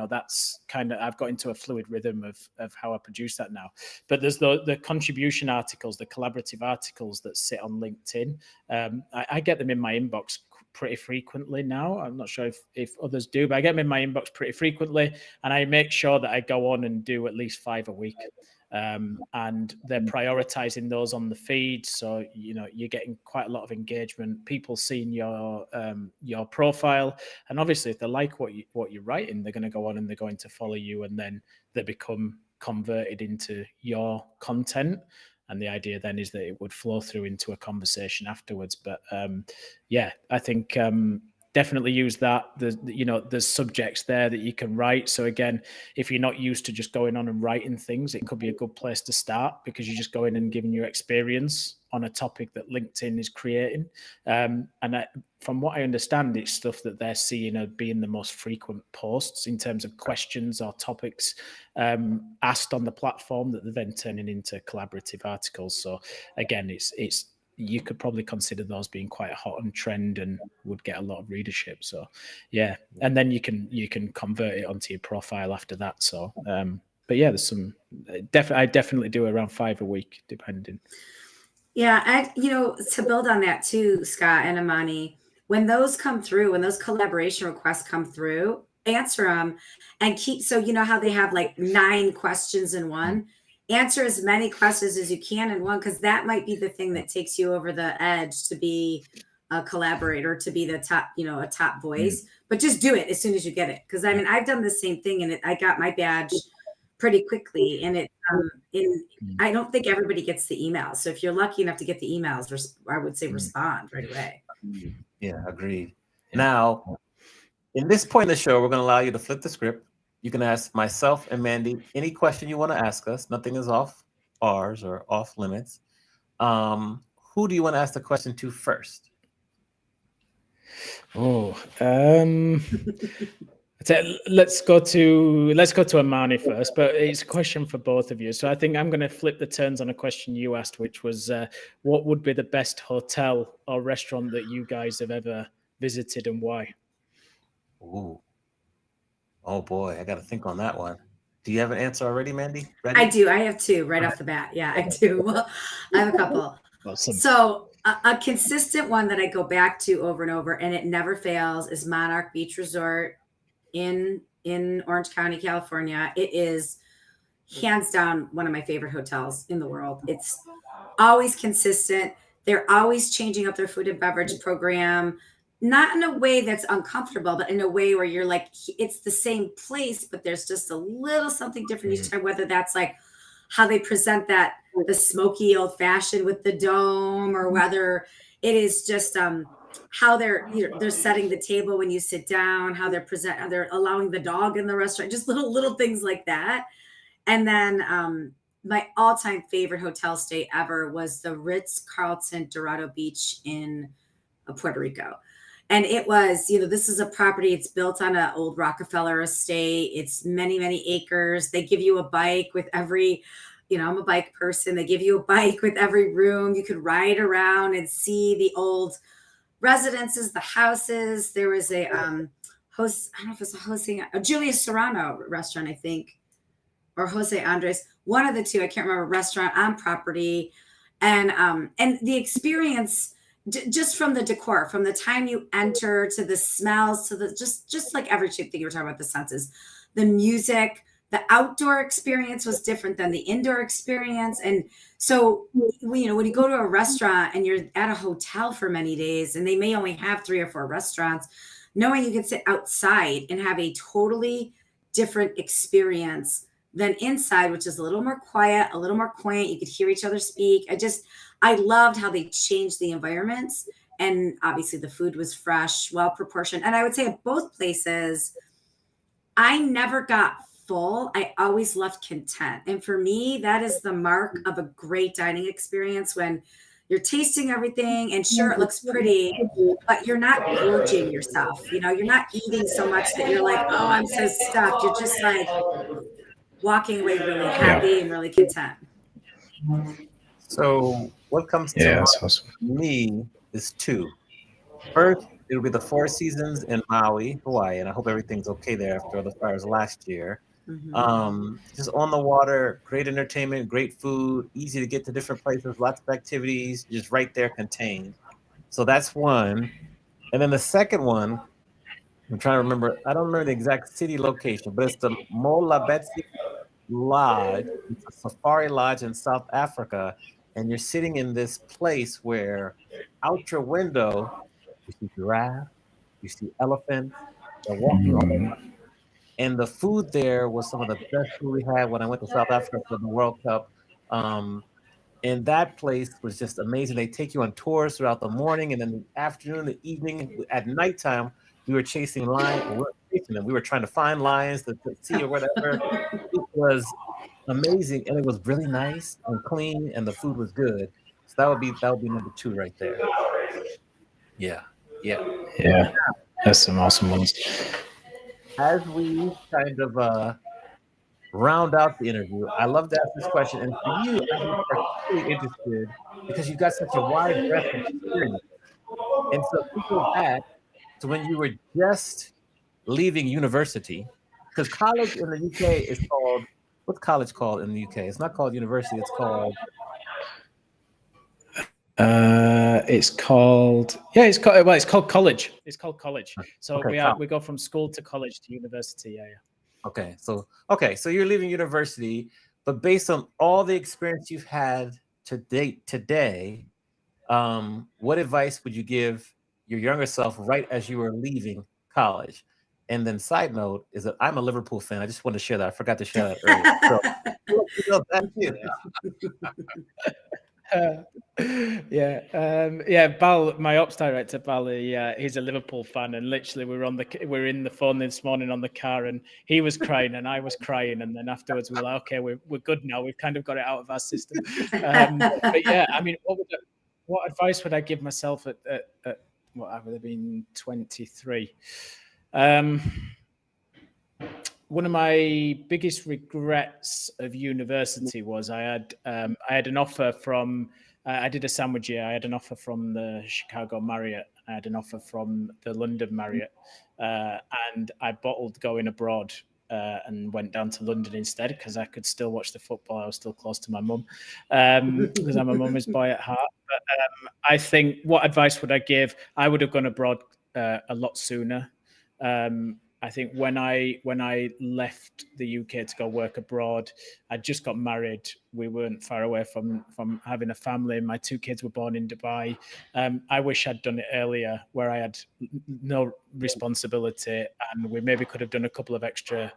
S3: that's kind of, I've got into a fluid rhythm of how I produce that now. But there's the contribution articles, the collaborative articles that sit on LinkedIn. I get them in my inbox pretty frequently now. I'm not sure if others do, but I get them in my inbox pretty frequently, and I make sure that I go on and do at least 5 a week. And they're prioritizing those on the feed, so you're getting quite a lot of engagement, people seeing your profile, and obviously if they like what you're writing, they're going to go on and they're going to follow you, and then they become converted into your content. And the idea then is that it would flow through into a conversation afterwards. But I think definitely use that. There's subjects there that you can write. So again, if you're not used to just going on and writing things, it could be a good place to start, because you're just going and giving your experience on a topic that LinkedIn is creating. From what I understand, it's stuff that they're seeing as being the most frequent posts in terms of questions or topics asked on the platform that they're then turning into collaborative articles. So again, it's you could probably consider those being quite hot on trend and would get a lot of readership. So yeah, and then you can convert it onto your profile after that. So but yeah, there's some I definitely do around 5 a week, depending.
S2: Yeah, to build on that too, Scott and Amani, when those come through, when those collaboration requests come through, answer them and so you know how they have like 9 questions in one, answer as many questions as you can in one, because that might be the thing that takes you over the edge to be a collaborator, to be the top, a top voice. But just do it as soon as you get it. Because I mean, I've done the same thing, and I got my badge pretty quickly, and I don't think everybody gets the emails. So if you're lucky enough to get the emails, I would say respond right away.
S1: Yeah, agreed. Now, in this point in the show, we're going to allow you to flip the script. You can ask myself and Mandi any question you want to ask us. Nothing is off bars or off limits. Who do you want to ask the question to first?
S3: Let's go to Amani first, but it's a question for both of you. So I think I'm going to flip the turns on a question you asked, which was, what would be the best hotel or restaurant that you guys have ever visited, and why?
S1: Ooh. Oh boy, I got to think on that one. Do you have an answer already, Mandi? Ready?
S2: I do. I have 2 right off the bat. Yeah, I do. Well, I have a couple.
S3: Awesome.
S2: So a consistent one that I go back to over and over, and it never fails, is Monarch Beach Resort in Orange County, California. It is hands down one of my favorite hotels in the world. It's always consistent. They're always changing up their food and beverage program, not in a way that's uncomfortable, but in a way where you're like, it's the same place, but there's just a little something different each time, whether that's like how they present the smoky old fashioned with the dome, or whether it is just how they're setting the table when you sit down, how they're allowing the dog in the restaurant, just little things like that. And then my all-time favorite hotel stay ever was the Ritz-Carlton Dorado Beach in Puerto Rico. And it was, this is a property, it's built on an old Rockefeller estate. It's many, many acres. They give you a bike with every, I'm a bike person. They give you a bike with every room. You could ride around and see the old residences, the houses. There was a host, I don't know if it's a Julius Serrano restaurant, I think, or Jose Andres, one of the two, I can't remember, restaurant on property. And the experience, just from the decor, from the time you enter to the smells, to the just like every thing you were talking about, the senses, the music, the outdoor experience was different than the indoor experience. And so, when you go to a restaurant and you're at a hotel for many days, and they may only have 3 or 4 restaurants, knowing you can sit outside and have a totally different experience than inside, which is a little more quiet, a little more quaint. You could hear each other speak. I loved how they changed the environments, and obviously the food was fresh, well proportioned. And I would say at both places, I never got full. I always left content. And for me, that is the mark of a great dining experience, when you're tasting everything, and sure, it looks pretty, but you're not gorging yourself. You're not eating so much that you're like, oh, I'm so stuffed. You're just like walking away really happy and really content.
S1: So what comes to me is 2. First, it'll be the 4 Seasons in Maui, Hawaii, and I hope everything's okay there after the fires last year. Just on the water, great entertainment, great food, easy to get to different places, lots of activities, just right there contained. So that's one. And then the second one, I'm trying to remember, I don't remember the exact city location, but it's the Molabetsi Lodge. It's a safari lodge in South Africa. And you're sitting in this place where out your window, you see giraffe, you see elephants, they're walking on. And the food there was some of the best food we had when I went to South Africa for the World Cup. And that place was just amazing. They take you on tours throughout the morning, and then the afternoon, the evening, at nighttime, we were chasing lions. We were trying to find lions to see or whatever. It was amazing, and it was really nice and clean, and the food was good. So that would be number 2 right there. Yeah.
S3: Yeah, that's some awesome ones.
S1: As we kind of round out the interview, I love to ask this question, and for you, I'm particularly interested because you've got such a wide breadth of experience. And so if we go back to when you were just leaving university, because college in the UK is called, what's college called in the UK? It's not called university, it's called
S3: It's called college. It's called college. So
S1: okay,
S3: we go from school to college to university. Yeah.
S1: Okay, so you're leaving university, but based on all the experience you've had to date today, what advice would you give your younger self right as you were leaving college? And then side note is that I'm a Liverpool fan. I just wanted to share that. I forgot to share that earlier. So thank you.
S3: Bal, my ops director, Bal, he's a Liverpool fan, and literally we're in the phone this morning on the car, and he was crying and I was crying, and then afterwards we were like, okay, we're good now. We've kind of got it out of our system. But yeah, I mean, what advice would I give myself at what I would have been 23? One of my biggest regrets of university was I had an offer from I did a sandwich year. I had an offer from the Chicago Marriott. I had an offer from the London Marriott, and I bottled going abroad and went down to London instead because I could still watch the football. I was still close to my mum because I'm a mum's boy at heart. But I think, what advice would I give? I would have gone abroad a lot sooner. I think when I left the UK to go work abroad, I just got married. We weren't far away from having a family. My 2 kids were born in Dubai. I wish I'd done it earlier, where I had no responsibility, and we maybe could have done a couple of extra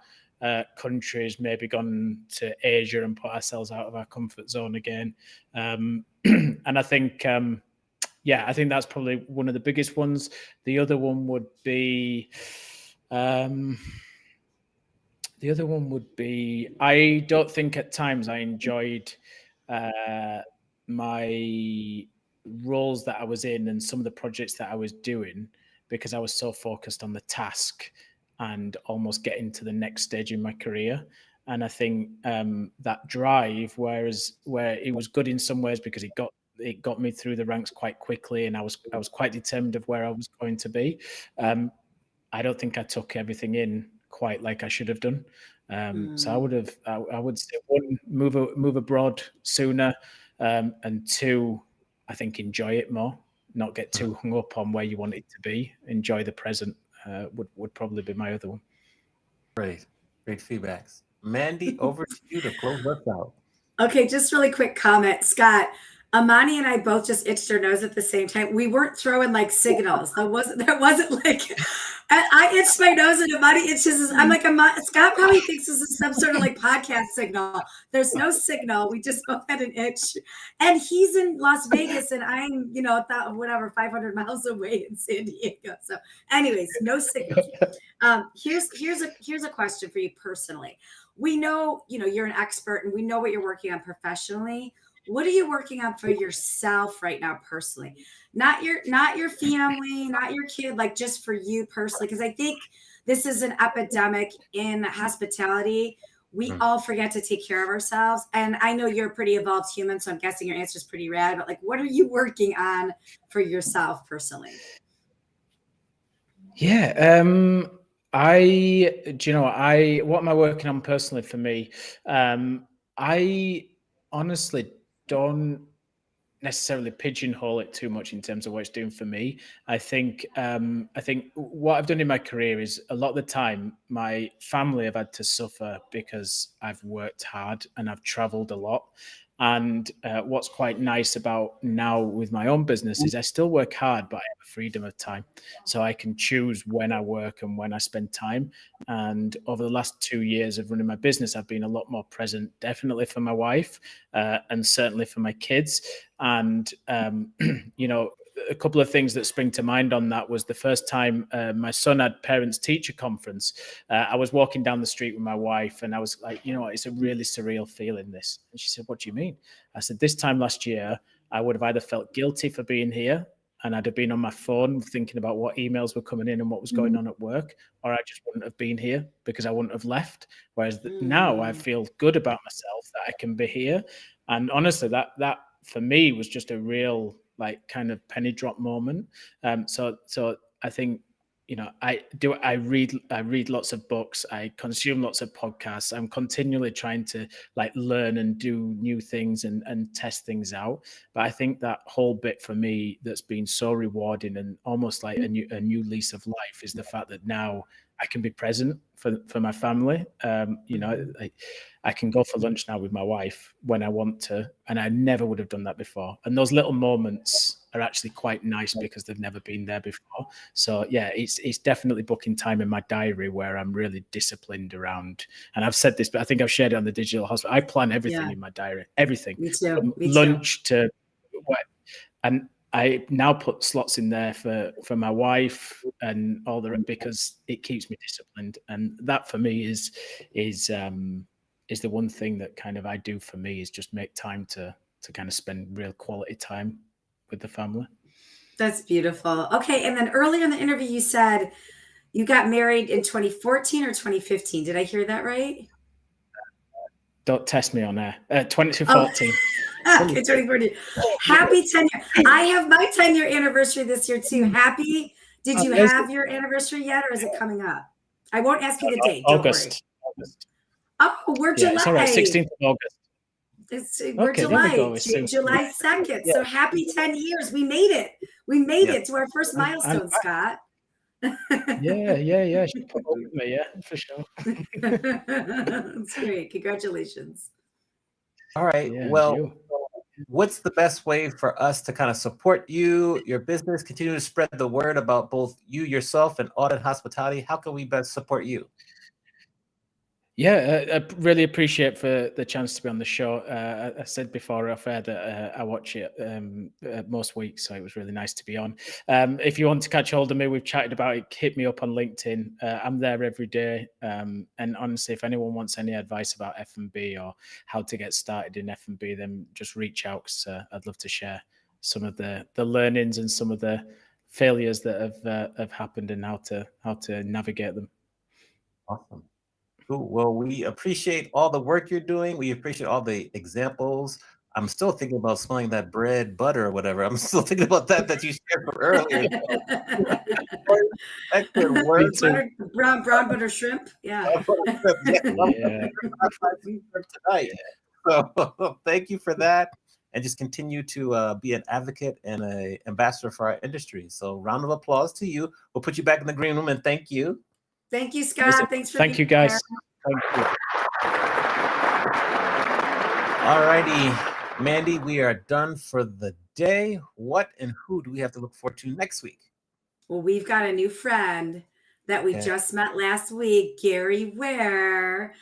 S3: countries, maybe gone to Asia and put ourselves out of our comfort zone again. And I think, I think that's probably one of the biggest ones. The other one would be. I don't think at times I enjoyed my roles that I was in and some of the projects that I was doing because I was so focused on the task and almost getting to the next stage in my career. And I think that drive, where it was good in some ways because it got me through the ranks quite quickly, and I was quite determined of where I was going to be. I don't think I took everything in quite like I should have done. So I would say, 1, move abroad sooner, and 2, I think enjoy it more, not get too hung up on where you want it to be. Enjoy the present would probably be my other one.
S1: Great feedbacks. Mandi, over to you to close us out.
S2: Okay, just really quick comment, Scott. Amani and I both just itched our nose at the same time. We weren't throwing like signals. There wasn't like I itched my nose and Amani itches his. I'm like, Scott probably thinks this is some sort of like podcast signal. There's no signal. We just both had an itch. And he's in Las Vegas and I'm, 500 miles away in San Diego. So anyways, no signals. Here's a question for you personally. We know, you're an expert and we know what you're working on professionally. What are you working on for yourself right now personally? Not your family, not your kid, like just for you personally. Because I think this is an epidemic in hospitality. We all forget to take care of ourselves. And I know you're a pretty evolved human, so I'm guessing your answer is pretty rad. But like, what are you working on for yourself personally?
S3: Yeah. What am I working on personally for me? I honestly don't necessarily pigeonhole it too much in terms of what it's doing for me. I think what I've done in my career is a lot of the time my family have had to suffer because I've worked hard and I've traveled a lot. And what's quite nice about now with my own business is I still work hard, but I have a freedom of time. So I can choose when I work and when I spend time. And over the last 2 years of running my business, I've been a lot more present, definitely for my wife and certainly for my kids. And, a couple of things that spring to mind on that was the first time my son had parents-teacher conference. I was walking down the street with my wife and I was like, it's a really surreal feeling, this. And she said, what do you mean? I said, this time last year, I would have either felt guilty for being here, and I'd have been on my phone thinking about what emails were coming in and what was going on at work, or I just wouldn't have been here because I wouldn't have left. Whereas now I feel good about myself that I can be here. And honestly, that for me was just a real like kind of penny drop moment. So I think, you know, I read lots of books, I consume lots of podcasts. I'm continually trying to like learn and do new things and test things out. But I think that whole bit for me that's been so rewarding and almost like a new lease of life is the fact that now I can be present for my family. You know, I can go for lunch now with my wife when I want to, and I never would have done that before. And those little moments are actually quite nice because they've never been there before. So yeah, it's definitely booking time in my diary where I'm really disciplined around. And I've said this, but I think I've shared it on the Digital Hospital. I plan everything in my diary, everything.
S2: Me too.
S3: From lunch to what, and I now put slots in there for my wife and all the, because it keeps me disciplined. And that for me is the one thing that kind of I do for me is just make time to kind of spend real quality time with the family.
S2: That's beautiful. Okay. And then earlier in the interview, you said you got married in 2014 or 2015. Did I hear that right?
S3: Don't test me on air. 2014.
S2: Okay, 2014. Happy 10-year. I have my 10-year anniversary this year too. Happy. Did you have your anniversary yet, or is it coming up? I won't ask you the date.
S3: August.
S2: Oh, we're July.
S3: It's all right. 16th of
S2: We're
S3: August. Okay,
S2: July. July 2nd. So happy 10 years. We made it. We made it to our first milestone, Scott.
S3: Yeah. She put up with me, for sure.
S2: That's great. Congratulations.
S1: All right. Well, what's the best way for us to kind of support you, your business, continue to spread the word about both you, yourself, and Audit Hospitality? How can we best support you?
S3: Yeah, I really appreciate for the chance to be on the show. I said before off air that I watch it most weeks, so it was really nice to be on. If you want to catch hold of me, we've chatted about it. Hit me up on LinkedIn. I'm there every day. And honestly, if anyone wants any advice about F&B or how to get started in F&B, then just reach out, because I'd love to share some of the learnings and some of the failures that have happened and how to navigate them.
S1: Awesome. Cool. Well, we appreciate all the work you're doing. We appreciate all the examples. I'm still thinking about smelling that bread, butter, or whatever. I'm still thinking about that you shared from earlier. Excellent work.
S2: Brown butter shrimp. Yeah.
S1: Tonight. So thank you for that. And just continue to be an advocate and an ambassador for our industry. So round of applause to you. We'll put you back in the green room, and thank you.
S2: Thank you, Scott. Thanks for
S3: Thank you, guys.
S2: There.
S3: Thank you.
S1: All righty, Mandi, we are done for the day. What and who do we have to look forward to next week?
S2: Well, we've got a new friend that we just met last week, Gary Ware,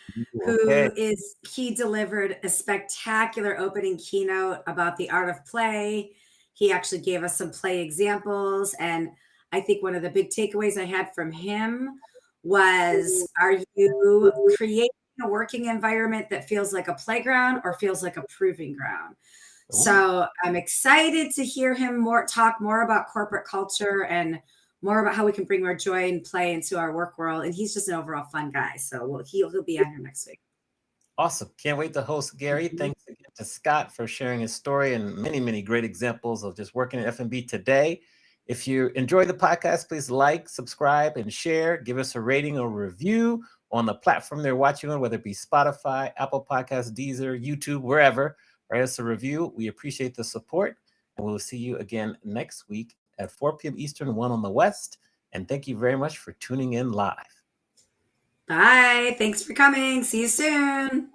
S2: he delivered a spectacular opening keynote about the art of play. He actually gave us some play examples. And I think one of the big takeaways I had from him was, are you creating a working environment that feels like a playground or feels like a proving ground? Ooh. So I'm excited to hear him talk more about corporate culture and more about how we can bring more joy and play into our work world. And he's just an overall fun guy. So he'll be on here next week.
S1: Awesome. Can't wait to host Gary. Thanks again to Scott for sharing his story and many, many great examples of just working at F&B today. If you enjoy the podcast, please like, subscribe, and share. Give us a rating or review on the platform they're watching on, whether it be Spotify, Apple Podcasts, Deezer, YouTube, wherever. Write us a review. We appreciate the support. And we'll see you again next week at 4 p.m. Eastern, 1 on the West. And thank you very much for tuning in live.
S2: Bye. Thanks for coming. See you soon.